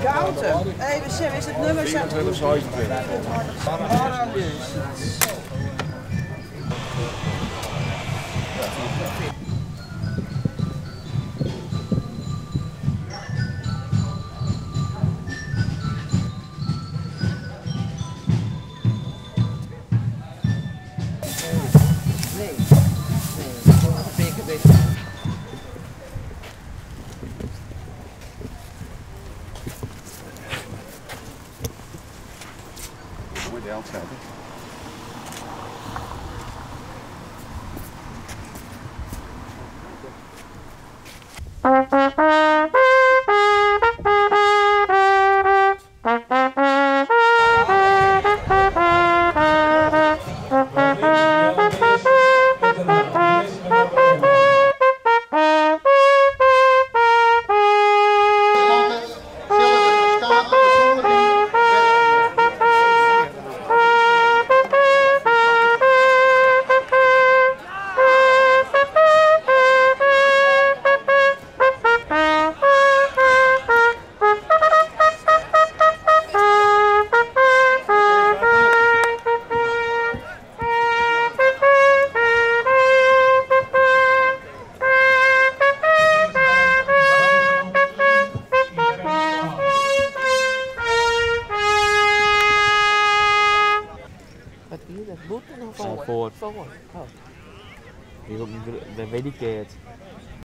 Kouten. Even Sam, is het nummer 24, 27. Mooi de outside. Wat is dat? Boeten of Forward. Forward. Oh. The Vedicated.